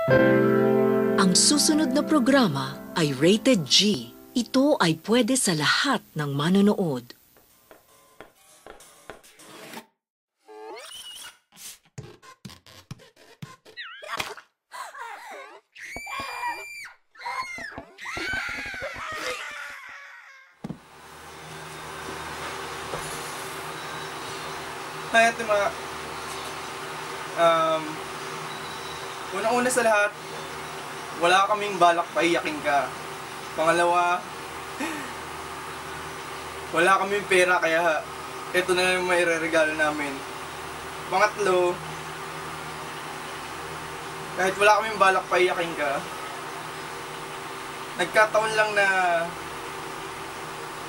Ang susunod na programa ay Rated G. Ito ay pwede sa lahat ng manonood. Hi, Ate Ma. Unang-una sa lahat, wala kaming balak paiyakin ka. Pangalawa, wala kaming pera kaya ito na yung maireregalo namin. Pangatlo, kahit wala kaming balak paiyakin ka, nagkataon lang na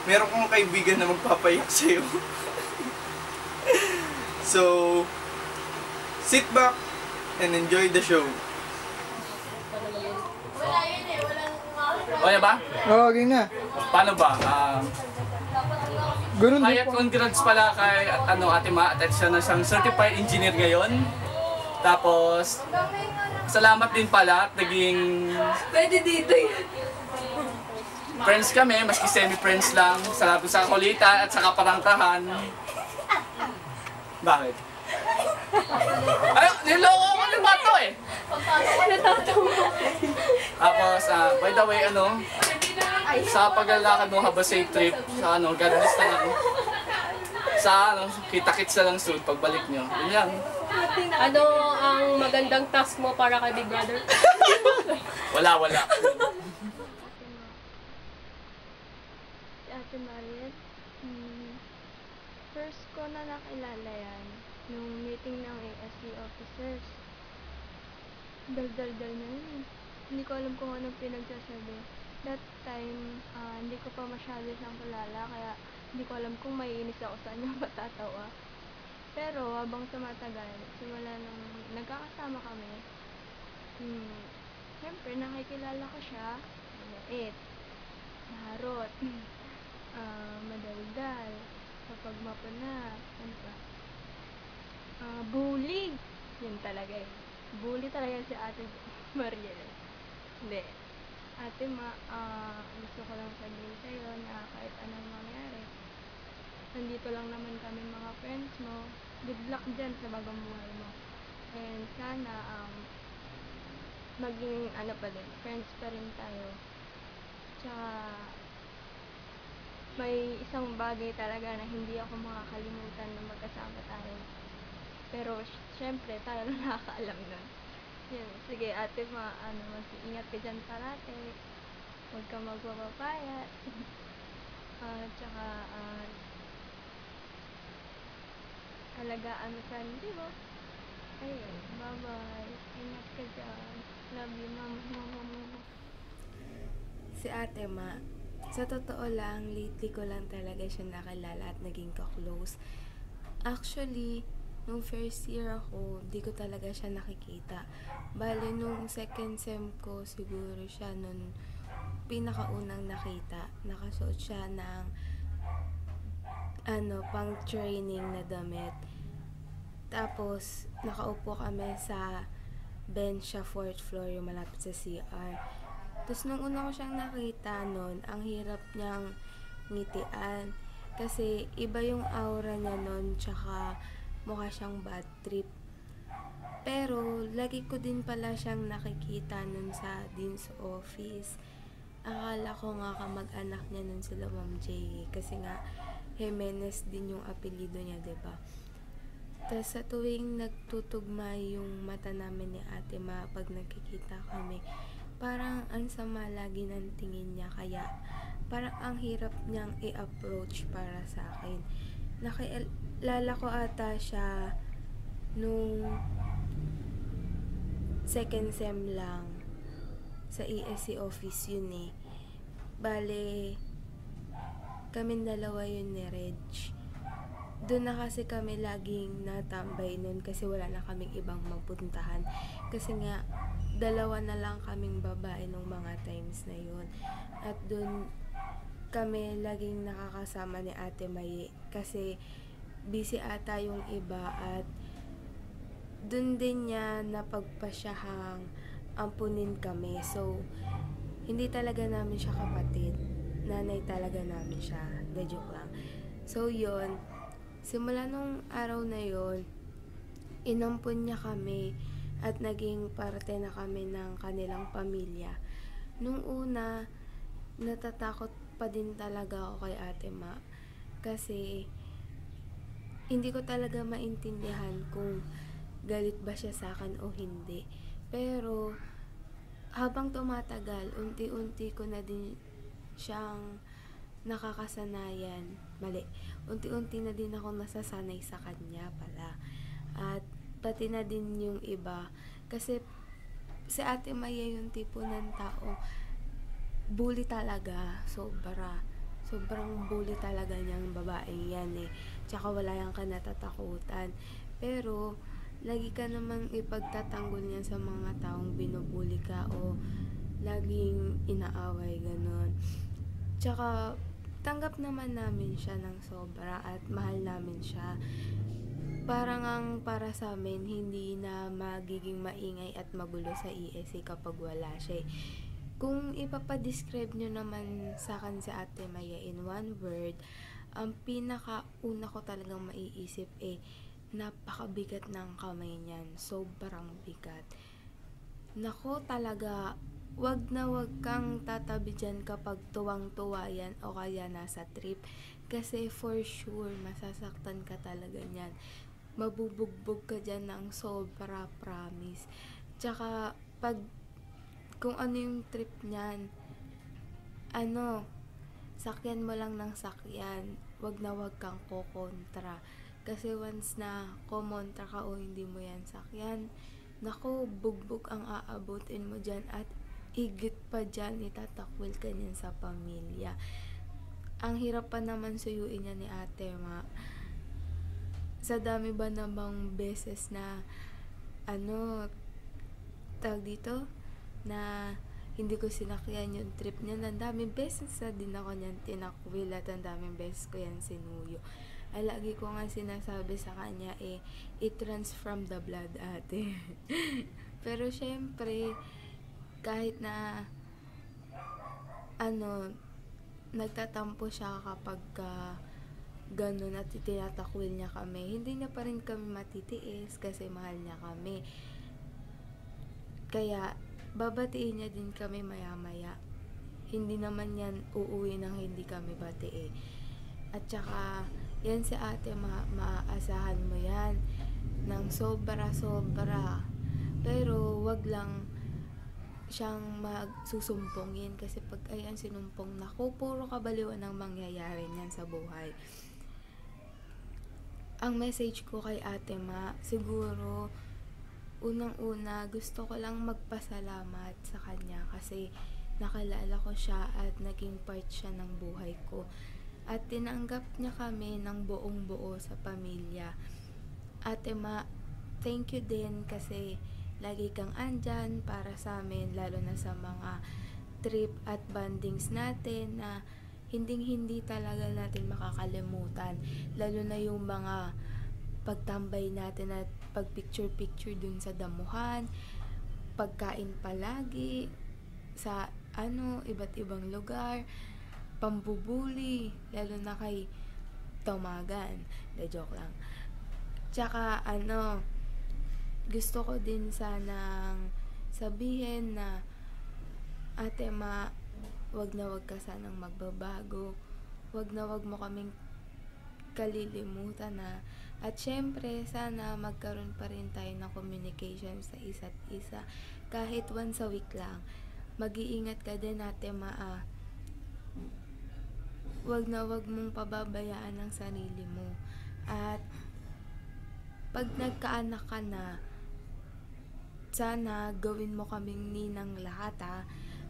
meron kong kaibigan na magpapaiyak sa'yo. So, sit back and enjoy the show. Kaya ba? Oo, okay na. Paano ba? Ganun din Kaya po. congrats pala kay Ate Ma at siya na siyang certified engineer ngayon. Tapos, salamat din pala at naging Pwede dito yan. friends kami, maski semi-friends lang. Salamat sa kulitan at sa kaparangkahan. Bakit? Ay, niloko ko yung bato eh! Tapos, by the way, sa paglalakad mo haba safe trip, sa God bless na lang. Sa kita-kits na lang soon pagbalik nyo. Yun lang. Ano ang magandang task mo para kay Big Brother? Wala. Si Ate Mariet, first ko na nakilala yan nung meeting ng ASC officers. Dal-dal-dal na yun eh. Hindi ko alam kung anong pinagsasabi. That time, hindi ko pa masyado siyang kilala, kaya hindi ko alam kung maiinis ako sa kanya matatawa. Pero habang tumatagal, simula nung nagkakasama kami, siyempre nakikilala ko siya, maliit, maharot, madaldal, kapag mapuna, ano pa, bully, yun talaga eh. Bully talaga si Ate Mariel. Hindi. Ate gusto ko lang sabihin sa'yo na kahit anong mangyari, nandito lang naman kami mga friends mo. Good luck dyan sa bagong buhay mo. And sana, maging pa din, friends pa rin tayo. Tsaka, may isang bagay talaga na hindi ako makakalimutan na magkasama tayo. Pero, syempre, tayo lang nakakaalam nun. Yun, sige Ate mag-iingat ka dyan parate. Huwag kang magpapapayat. Tsaka, alagaan mo sa hindi mo. Ayun, bye-bye. Ingat ka dyan. Love you, mama. Si Ate Ma, sa totoo lang, lately ko lang talaga siya nakilala at naging ka-close. Actually, nung first year ako, di ko talaga siya nakikita. Bale, nung second sem ko, siguro siya nung pinakaunang nakita. Nakasuot siya ng pang training na damit. Tapos, nakaupo kami sa bench sa 4th floor, yung malapit sa CR. Tapos, nung una ko siyang nakita nun, ang hirap niyang ngitian. Kasi, iba yung aura niya nun, tsaka mukha siyang bad trip. Pero, lagi ko din pala siyang nakikita nun sa Dean's office. Akala ko nga kamag-anak niya nun sila Ma'am J. Kasi nga, Jimenez din yung apelido niya, diba? Tapos sa tuwing nagtutugma yung mata namin ni Ate Ma pag nagkikita kami, parang ang sama lagi ng tingin niya, kaya parang ang hirap niyang i-approach para sa akin. Nakilala ko ata siya nung second sem lang sa ESC office yun eh. Bale, kaming dalawa yun ni Reg. Doon na kasi kami laging natambay nun kasi wala na kaming ibang mapuntahan. Kasi nga, dalawa na lang kaming babae nung mga times na yun. At doon kami laging nakakasama ni Ate May kasi busy ata yung iba at doon din niya napagpasyahang ampunin kami. So, hindi talaga namin siya kapatid. Nanay talaga namin siya. De joke lang. So, yun. Simula nung araw na yun, inampun niya kami at naging parte na kami ng kanilang pamilya. Nung una, natatakot pa din talaga ako kay Ate Ma. Kasi, hindi ko talaga maintindihan kung galit ba siya sa akin o hindi. Pero, habang tumatagal, unti-unti ko na din siyang nakakasanayan. Mali. Unti-unti na din ako nasasanay sa kanya pala. At pati na din yung iba. Kasi si Ate Maya yung tipo ng tao, bully talaga. Sobrang bully talaga niyang babaeng yan eh. Tsaka wala yung kanatatakutan. Pero, lagi ka namang ipagtatanggol niya sa mga taong binubuli ka o laging inaaway, ganun. Tsaka, tanggap naman namin siya ng sobra at mahal namin siya. Parang ang para sa amin, hindi na magiging maingay at magulo sa ESC kapag wala siya. Kung ipapadescribe nyo naman sa akin si Ate Maya in one word, ang pinakauna ko talagang maiisip napakabigat ng kamay niyan. Sobrang bigat. Nako talaga, wag na wag kang tatabi dyan kapag tuwang-tuwa yan o kaya nasa trip. Kasi for sure, masasaktan ka talaga niyan. Mabubugbog ka dyan ng sobra, promise. Tsaka, kung ano yung trip niyan, sakyan mo lang ng sakyan. Wag na wag kang kokontra. Kasi once na kumontra ka o hindi mo yan sakyan, naku, bugbog ang aabutin mo dyan at higit pa dyan, itatakwil ka niyan sa pamilya. Ang hirap pa naman suyuin niya ni Ate Ma. Sa dami ba namang beses na tawag dito, na hindi ko sinakyan yung trip niya. Ang daming beses na din ako niyan tinakwil at ang daming beses ko yan sinuyo. Ay, lagi ko nga sinasabi sa kanya it runs from the blood, ate. Pero syempre, kahit na nagtatampo siya kapag ganun at tinatakwil niya kami, hindi niya pa rin kami matitiis kasi mahal niya kami. Kaya, babatiin niya din kami maya-maya. Hindi naman yan uuwi nang hindi kami batiin. At saka, yan si Ate maaasahan mo yan ng sobra-sobra. Pero, wag lang siyang magsusumpongin kasi pag ayan sinumpong, naku, puro kabaliwan ang mangyayari niyan sa buhay. Ang message ko kay Ate Ma, siguro, unang-una, gusto ko lang magpasalamat sa kanya kasi nakalala ko siya at naging part siya ng buhay ko. At tinanggap niya kami ng buong buo sa pamilya. Ate Ma, thank you din kasi lagi kang andyan para sa amin, lalo na sa mga trip at bandings natin na hindi talaga natin makakalimutan. Lalo na yung mga pagtambay natin at pagpicture-picture dun sa damuhan, pagkain palagi sa iba't ibang lugar, pambubuli, lalo na kay Tomagan. De joke lang. Tsaka gusto ko din sanang sabihin na Ate Ma, wag na wag ka sanang magbabago. Wag na wag mo kaming kalilimutan na. At syempre, sana magkaroon pa rin tayo ng communication sa isa't isa. Kahit once a week lang. Mag-iingat ka din, Ate Ma. Wag na wag mong pababayaan ang sarili mo. At pag nagkaanak ka na, sana gawin mo kaming ninang lahat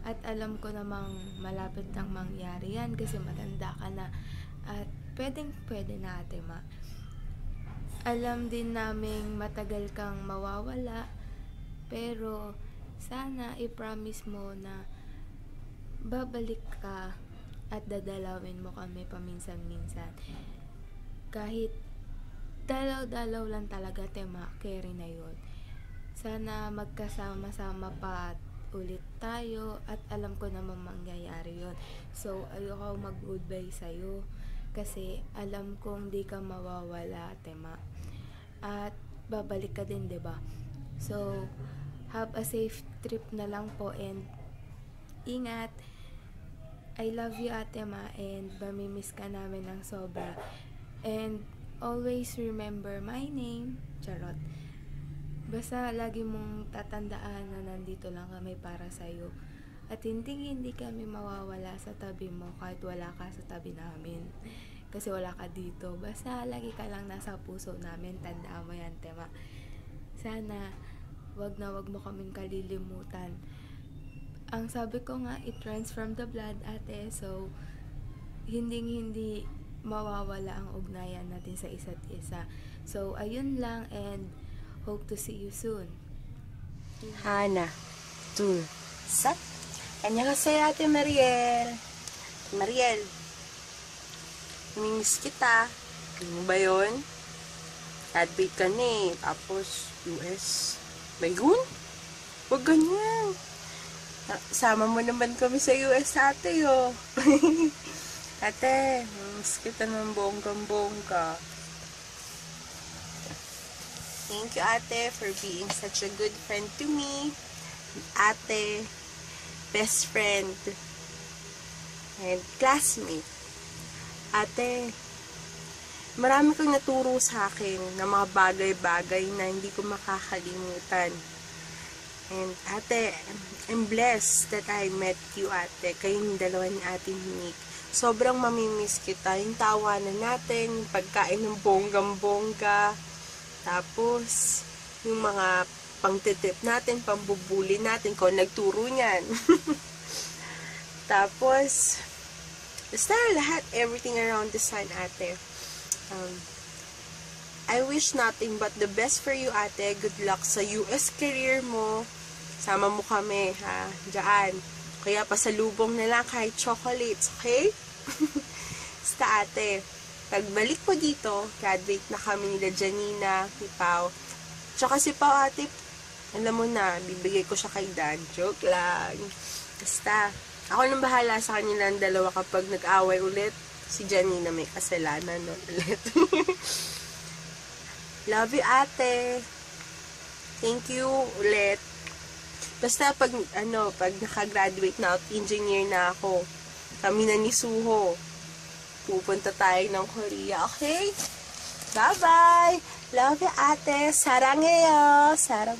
At alam ko namang malapit nang mangyari yan kasi matanda ka na. At pwede na, Ate Ma. Alam din naming matagal kang mawawala, pero sana i-promise mo na babalik ka at dadalawin mo kami paminsan-minsan. Kahit dalaw-dalaw lang talaga, Tema, carry na yun. Sana magkasama-sama pa at ulit tayo at alam ko namang mangyayari yon. So, ayoko mag-goodbye sa'yo kasi alam kong di ka mawawala, Tema. At babalik ka din, 'di ba? So, have a safe trip na lang po and ingat. I love you, Ate Ma, and mamimiss ka namin ng sobra. And always remember my name. Charot. Basta lagi mong tatandaan na nandito lang kami para sa'yo. At hindi kami mawawala sa tabi mo kahit wala ka sa tabi namin. Kasi wala ka dito. Basta lagi ka lang nasa puso namin. Tandaan mo yan, Tema. Sana wag mo kaming kalilimutan. Ang sabi ko nga, it runs from the blood, ate. So, hindi mawawala ang ugnayan natin sa isa't isa. So, ayun lang and hope to see you soon. Hana, 둘, 셋. 안녕하세요, Ate Mariel. Mariel, namimiss kita. Ano mo ba yun? Graduate ka na eh. Tapos, US. Bayun? Huwag ganyan. Sama mo naman kami sa US, ate, oh. Ate, namimiss kita ng bonggang-bongga. Thank you, ate, for being such a good friend to me. Ate, best friend, and classmate. Ate, marami kang naturo sa akin na mga bagay-bagay na hindi ko makakalimutan. And ate, I'm blessed that I met you, ate. Kayong dalawa ni Ate Monique. Sobrang mamimiss kita. Yung tawanan natin, yung pagkain ng bonggang-bongga. Tapos, yung mga pangtitip natin, pambubuli natin, kung nagturo niyan. Tapos, basta lahat, everything around the sun, ate. I wish nothing but the best for you, ate. Good luck sa US career mo. Sama mo kami, ha? Diyan. Kaya pasalubong na lang kahit chocolates, okay? Basta, ate. Pagbalik ko dito, graduate na kami nila Janina, ni Pao. Tsaka si Pao, ate, alam mo na, bibigay ko siya kay Dad. Joke lang. Basta, ako nang bahala sa kanilang dalawa kapag nag-away ulit. Si Janina may kasalanan no, ulit. Love you, ate. Thank you ulit. Basta pag nakagraduate na, engineer na ako, kami na ni Suho, pupunta tayo ng Korea, okay? Bye-bye! Love you, ate. Sarangheyo. Sarang.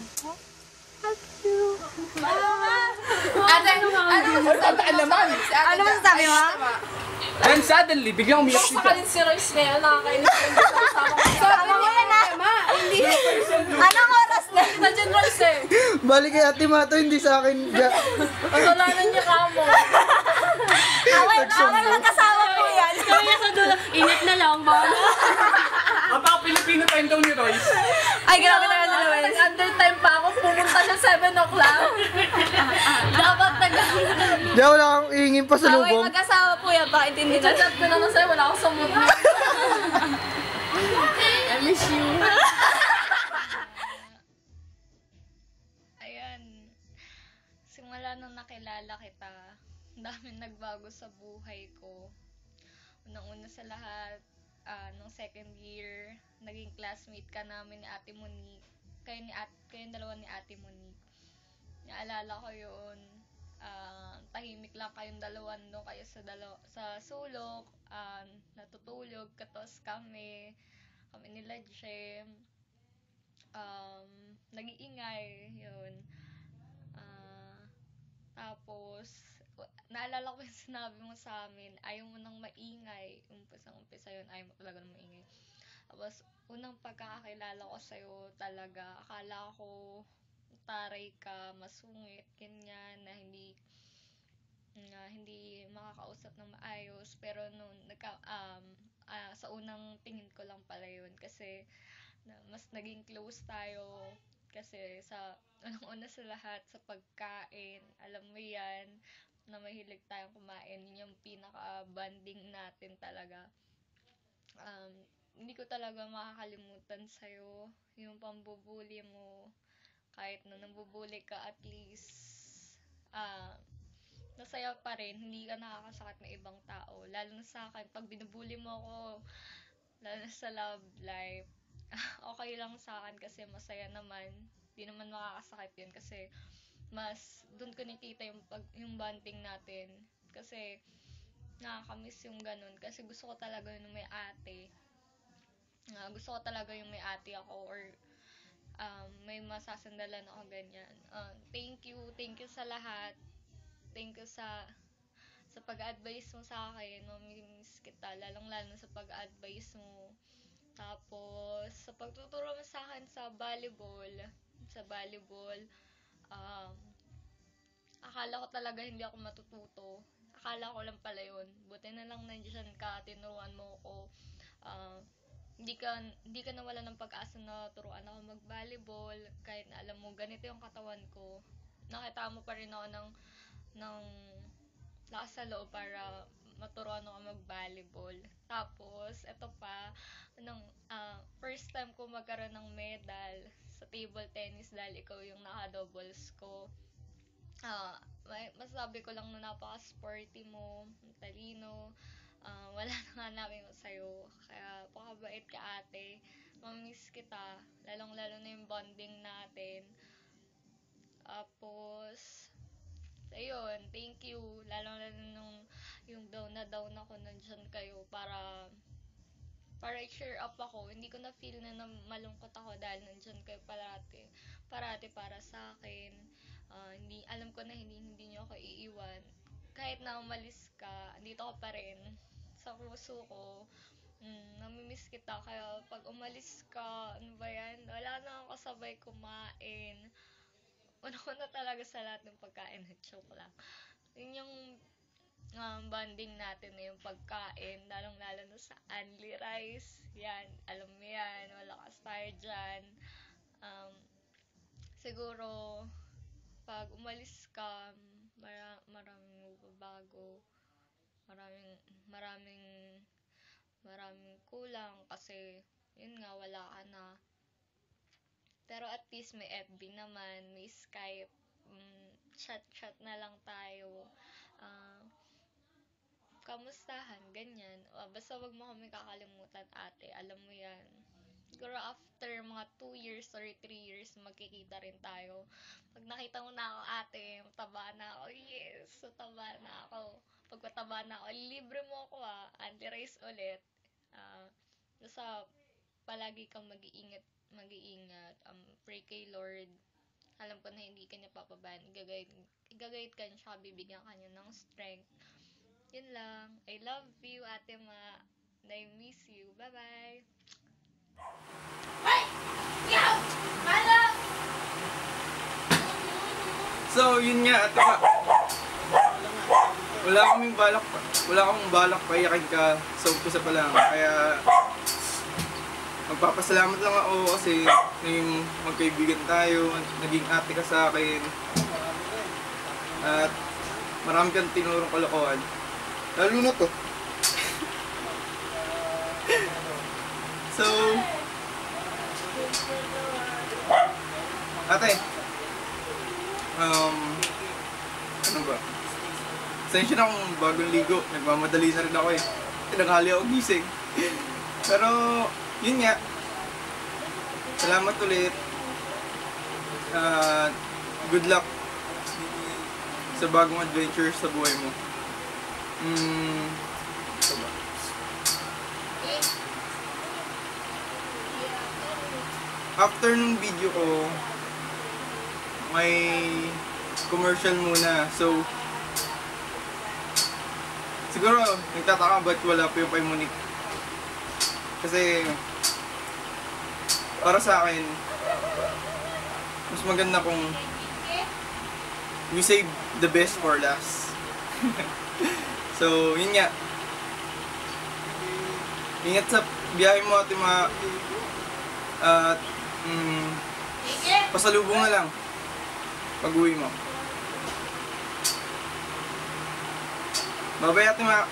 Love you. Ate, ano masasabi mo? Then suddenly, biglang umiyak si Sakalin si Royce ngayon, nakakainis yung kasama ko. Sabi mo na, hindi. Anong oras na? Kita dyan, Royce eh. Balik kay Ate Mato, hindi sa akin. Kasalanan niya ka mo. Away magkasama po yan. Kaya niya sa dulo, init na lang ba? Baka Pilipino time daw ni Royce. Ay, grabe na sa Luis. Nag-undertime pa ako, pumunta siya 7 o'clock. Dapat Di ako lang akong ihingin pa sa Away lubong. magkasama po yan. Baka intindi na. chat ko naman sa'yo, wala akong sa mood. I miss you. Ayan, simula nung nakilala kita, ang daming nagbago sa buhay ko. Unang-una sa lahat, nung second year, naging classmate ka namin ni Ate Monique. Kayong dalawa ni Ate Monique. Naalala ko yun. Tahimik lang kayong dalawa no, kayo sa sulok, natutulog, katos kami nila Jem, nag-iingay, yun. Tapos, naalala ko yung sinabi mo sa amin, ayaw mo nang maingay, umpisa yun, ayaw mo talaga nang maingay. Tapos, unang pagkakakilala ko sa'yo talaga, akala ko taray ka, masungit, ganyan, na hindi makakausap ng maayos, pero nung sa unang tingin ko lang pala yun kasi mas naging close tayo kasi sa unang-una sa lahat sa pagkain, alam mo yan, na mahilig tayong kumain, yun yung pinaka-bonding natin talaga. Hindi ko talaga makakalimutan sa'yo yung pambubuli mo, kahit na nambubuli ka, at least masaya pa rin, hindi ka nakakasakit ng ibang tao. Lalo na sa akin, pag binubuli mo ako, lalo na sa love life, okay lang sa akin kasi masaya naman. Di naman makakasakit yun kasi mas doon ko nakita yung bonding natin. Kasi nakakamiss yung ganun. Kasi gusto ko talaga yung may ate. Gusto ko talaga yung may ate ako or may masasandalan ako ganyan. Thank you sa lahat. Thank you sa pag-advise mo sa akin. Mamimiss kita, lalong-lalo sa pag-advise mo. Tapos, sa pagtuturo mo sa akin sa volleyball, akala ko talaga hindi ako matututo. Akala ko lang pala yun. Buti na lang nandiyan ka, tinuruan mo ko. Hindi ka nawala ng pag-asa na turuan ako mag-volleyball. Kahit na alam mo, ganito yung katawan ko. Nakita mo pa rin ako ng lakas sa loob para maturuan ako mag-volleyball. Tapos, eto pa, first time ko magkaroon ng medal sa table tennis dahil ikaw yung naka-doubles ko. Masabi ko lang na napaka-sporty mo, talino, wala na nga namin sa'yo. Kaya, pakabait ka ate. Mamiss kita, lalong-lalo na yung bonding natin. Tapos, ayun, thank you. Lalong-lalo nung yung down ako, nandyan kayo para i-cheer up ako. Hindi ko na feel na malungkot ako dahil nandyan kayo parati para sa akin. Alam ko na hindi niyo ako iiwan. Kahit na umalis ka, dito ka pa rin sa puso ko. Namimiss kita, kaya pag umalis ka, ano ba yan? Wala na akong kasabay kumain. Una talaga sa lahat ng pagkain, joke lang. Yun yung bonding natin na yung pagkain, lalong-lalo na sa Anli Rice. Yan, alam mo yan, malakas tayo dyan. Siguro, pag umalis ka, maraming magbabago. Maraming kulang kasi, yun nga, wala ka na. Pero at least may FB naman, may Skype, chat na lang tayo. Kamustahan, ganyan. Basta wag mo kami kakalimutan ate, alam mo yan. Siguro after mga 2 years or 3 years, magkikita rin tayo. Pag nakita mo na ako ate, mataba na ako, yes, mataba na ako. Pag mataba na ako, libre mo ako anti-race ulit. Basta palagi kang mag-iingat, pray kay Lord. Alam ko na hindi ka niya papabayaan, igagayad ka niya, siya bibigyan ka niya ng strength. Yun lang. I love you, Ate Ma. And I miss you. Bye-bye. So, yun nga, Ate Ma. Wala akong balak paiyakin ka sa umpisa pa lang. Kaya, magpapasalamat lang ako kasi naging magkaibigan tayo, naging ate ka sa akin. At marami kang tinurong kalokohan. Lalo na to. So, ate, ano ba? Sensya na akong bagong ligo. Nagmamadali na rin ako eh. Tinanghali ako gising. Pero, yun nga. Salamat ulit. Good luck sa bagong adventure sa buhay mo. After nung video ko, may commercial muna. So, siguro, nagtataka ba't wala pa yung kay Monique. Kasi, para sa akin, mas maganda kung we save the best for last. So, yun nga. Ingat sa biyahe mo, Ate Ma. At, pasalubong na lang pag-uwi mo. Bye-bye, Ate Ma.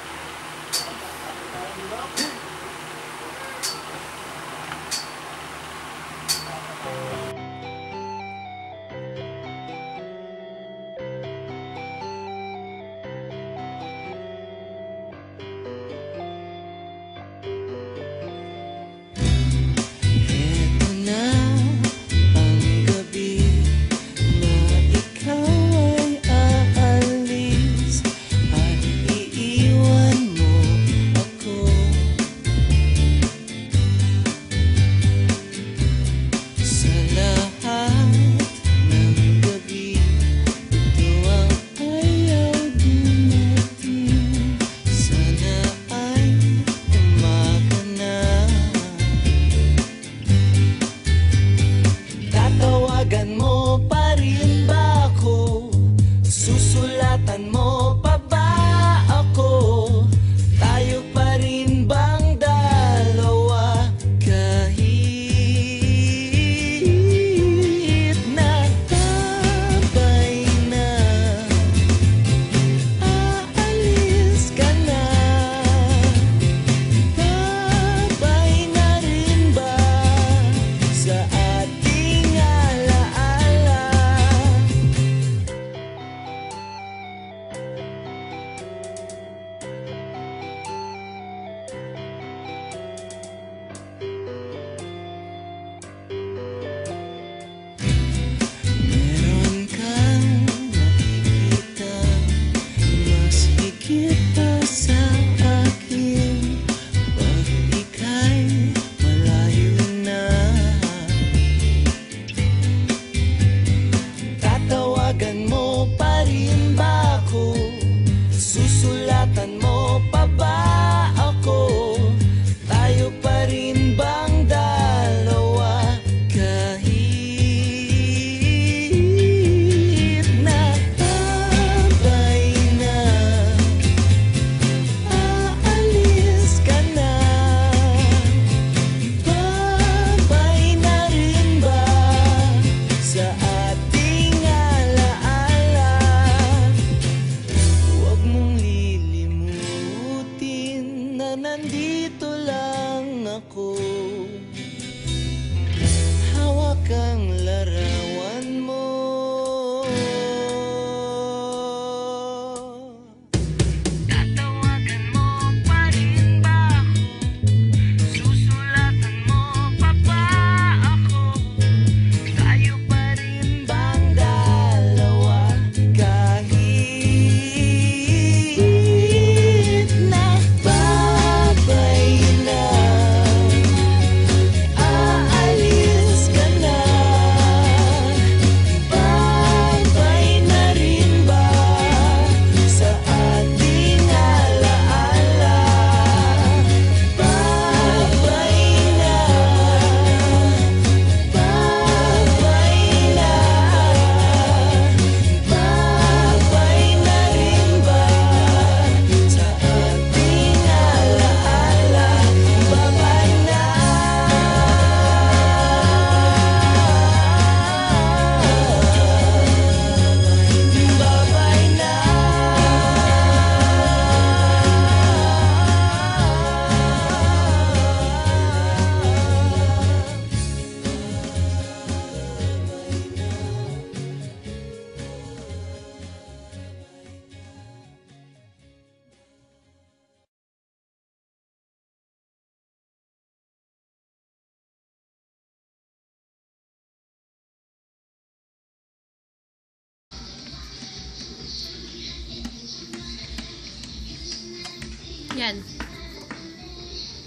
Yan.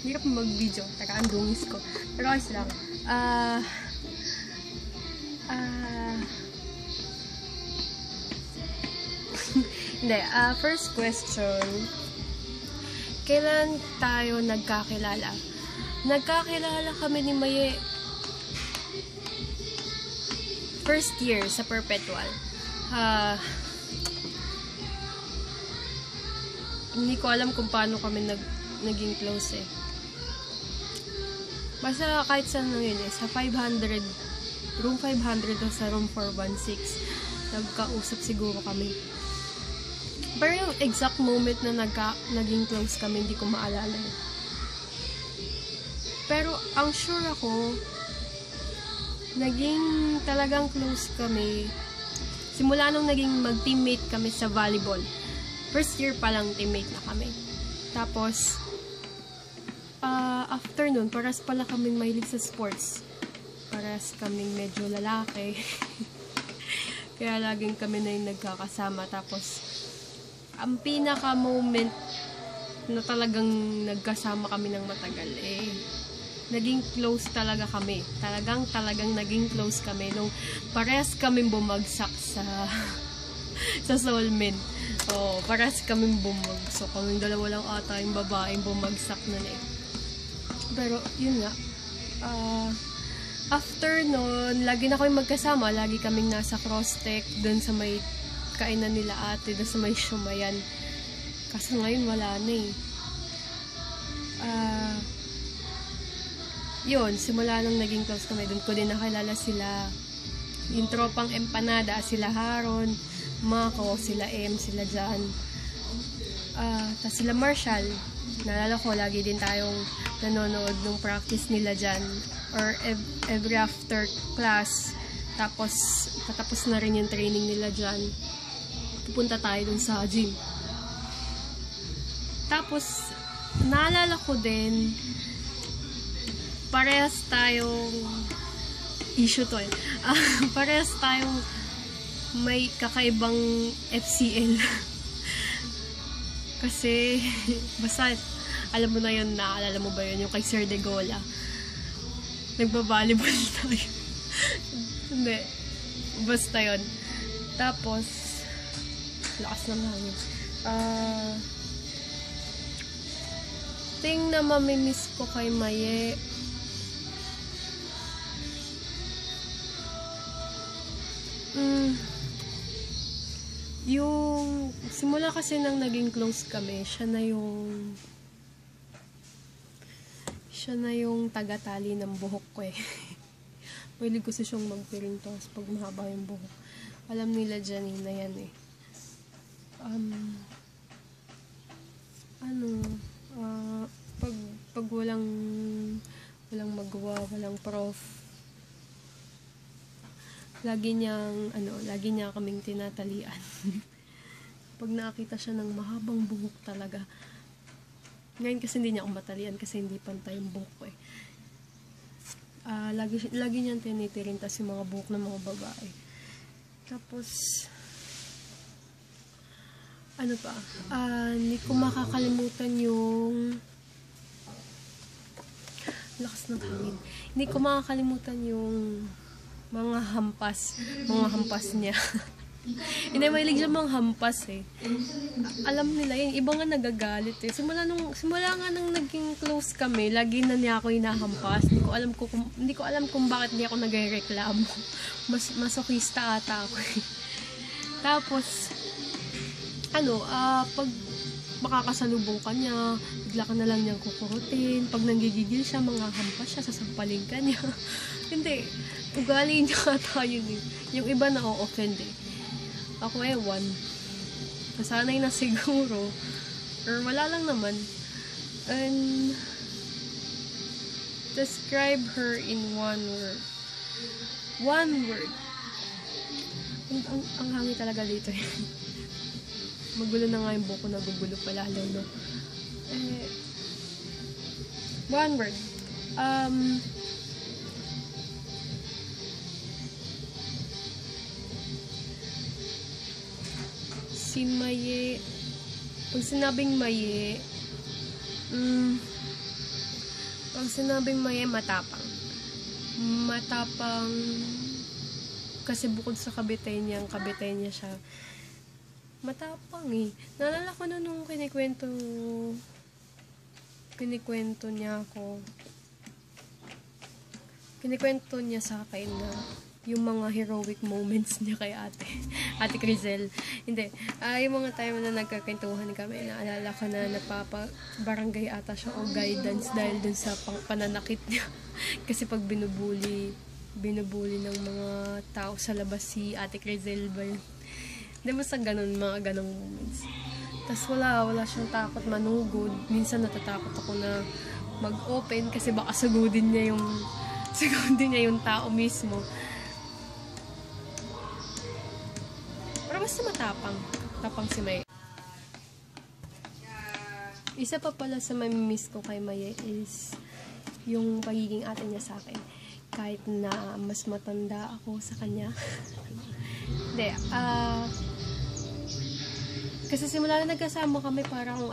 Hirap mag-video. Taka, ang dungis ko. Pero ayos lang. Hindi. First question. Kailan tayo nagkakilala? Nagkakilala kami ni Maye first year sa Perpetual. Hindi ko alam kung paano kami naging close eh. Basta kahit saan lang yun eh. Sa 500, room 500 o sa room 416, nagkausap siguro kami. Pero yung exact moment na naging close kami, hindi ko maalala eh. Pero ang sure ako, naging talagang close kami simula nung naging mag-teammate kami sa volleyball. First year pa lang teammate na kami. Tapos, after nun, paras pala kami mahilig sa sports. Paras kaming medyo lalaki. Kaya laging kami na yung nagkakasama. Tapos, ang pinaka-moment na talagang nagkasama kami ng matagal eh, naging close talaga kami. Talagang naging close kami nung parehas kaming bumagsak sa Solmen. Oh, parehas kaming bumagsak. Kaming dalawa lang ata yung babaeng bumagsak nun eh. Pero, yun nga. After nun, lagi na kami magkasama. Lagi kaming nasa Crosstech, dun sa may kainan nila ate, dun sa may Shumayan. Kaso ngayon, wala na eh. Yun, simula nung naging close kami, dun ko din nakilala sila. Yung tropang Empanada, sila Haron, Mako, sila M, sila Jan. Tas sila Marshall. Naalala ko, lagi din tayong nanonood ng practice nila dyan. Or every after class. Tapos, patapos na rin yung training nila dyan. Pupunta tayo dun sa gym. Tapos, naalala ko din, parehas tayong issue to eh. Parehas tayong may kakaibang FCL. Kasi, basta, alam mo na yun, naalala mo ba yun? Yung kay Sir De Gola. Nagbabalibol tayo. Hindi. Basta yun. Tapos, lakas ng hangin. Thing na mamimiss ko kay Maye, yung simula kasi nang naging close kami, siya na yung tagatali ng buhok ko eh. Mahilig ko siyang magpirintos pag mahaba yung buhok. Alam nila Janine na yan eh. Pag walang magawa, walang prof, lagi niya kaming tinatalian. Pag nakakita siya ng mahabang buhok talaga. Ngayon kasi hindi niya ako matalian kasi hindi pantay yung buhok ko eh. Lagi niyang tinitirintas yung mga buhok ng mga babae. Tapos, hindi ko makakalimutan yung lakas ng hangin. Hindi ko makakalimutan yung mga hampas niya. Hindi, mahilig siya mga hampas eh. Alam nila yun, iba nga nagagalit eh. Simula nga nang naging close kami, lagi na niya ako hinahampas. Hindi ko alam kung bakit niya ako nagrereklamo. Masokista ata ako eh. Tapos, pag makakasalubong ka niya, bigla ka na lang niyang kukurutin. Pag nanggigigil siya, mga hampas siya, sasampalin ka niya. Hindi, ugali niya ata yun eh. Yung iba na o-offend eh. Ako ewan. Nasanay na siguro. Or wala lang naman. And describe her in one word. One word. Ang hangin talaga dito eh. Magulo na nga yung buko, nagugulo pa lalo, no? One word. Si Maye, pag sinabing Maye, Pag sinabing Maye, matapang. Matapang kasi bukod sa kabitay niya siya. Matapang eh. Naalala ko na nung kinikwento niya sa akin na yung mga heroic moments niya kay Ate Crizel. Hindi. Yung mga time na nagkakentuhan kami, naalala ko na napapa-barangay ata siya o guidance dahil dun sa pananakit niya. Kasi pag binubuli ng mga tao sa labas si Ate Crizel ba yun? Hindi mo sa mga ganong moments. Tapos wala siyang takot manugod. Minsan natatakot ako na mag-open kasi baka sagudin niya yung tao mismo. Pero basta tapang si Maye. Isa pa pala sa mamimiss ko kay Maye is yung pagiging ate niya sa akin. Kahit na mas matanda ako sa kanya. Hindi, kasi simula na nagkasama kami parang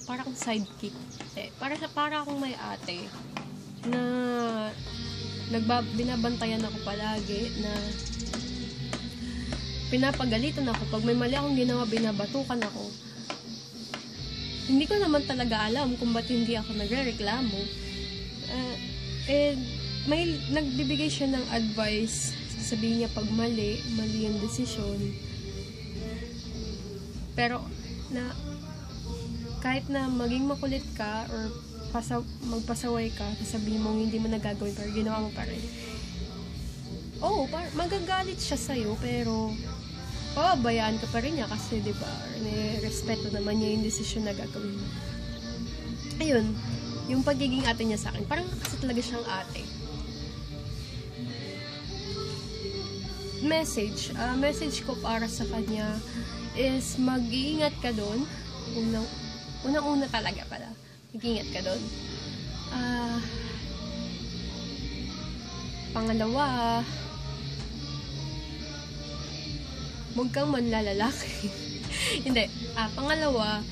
parang sidekick. Para akong may ate na binabantayan ako palagi, na pinapagalitan ako. Pag may mali akong ginawa, binabatukan ako. Hindi ko naman talaga alam kung ba't hindi ako nagrereklamo. May nagbibigay siya ng advice. Sasabihin niya pag mali yung desisyon. Pero kahit na maging makulit ka or magpasaway ka, sasabihin mo hindi mo nagagawin pero ginawa mo pa rin. Magagalit siya sa'yo pero pababayaan ka pa rin niya kasi diba, respeto naman niya yung desisyon na gagawin mo. Ayun, yung pagiging ate niya sa akin, parang kasi talaga siyang ate. Message ko para sa kanya is mag-iingat ka doon. Unang-una talaga pala, mag-iingat ka doon. Pangalawa, huwag kang manlalalaki. Hindi. Pangalawa,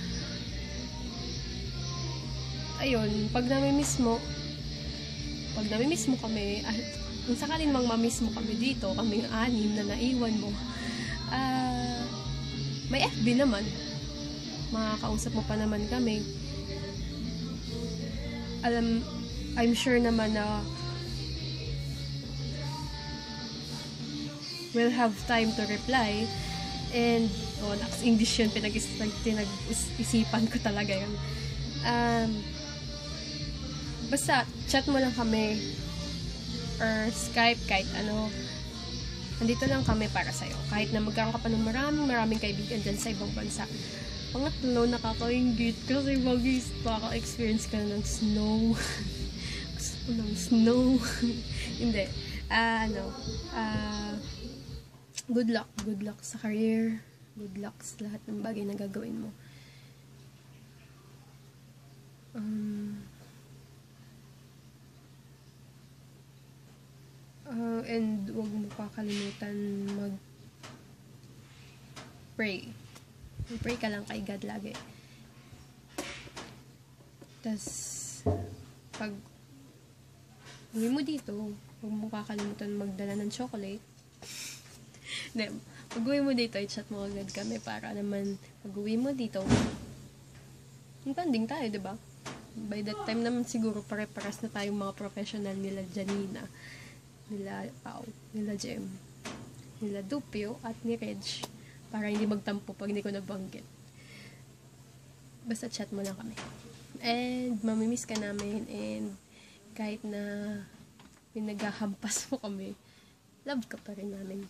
ayun, pag namimiss mo kami, at kung sakalin mang mamiss mo kami dito, kaming 6 na naiwan mo, may FB naman. Makakausap mo pa naman kami. I'm sure naman na we'll have time to reply. And, English yun, pinag-isipan ko talaga yun. Basta, chat mo lang kami or Skype, kahit ano. Nandito lang kami para sa'yo. Kahit na magkaroon ka pa ng maraming kaibigan dyan sa ibang bansa. Pangatlo, nakaka-inggit kasi maka-experience ka ng snow. Gusto ko ng snow. Hindi. Good luck sa career. Good luck sa lahat ng bagay na gagawin mo. And huwag mo kakalimutan mag-pray. Pray ka lang kay God lagi. Tas pag uwi mo dito, huwag mo kakalimutan magdala ng chocolate. Pag uwi mo dito, i-chat mo agad kami para naman pag uwi mo dito, banding tayo, diba? By that time naman siguro pare-paras na tayong mga professional nila Janina, nila Pao, nila Jem, nila Dupio at ni Reg, para hindi magtampo pag hindi ko nabanggit. Basta chat mo lang kami. And mamimiss ka namin, and kahit na pinaghahampas mo kami, love ka pa rin namin.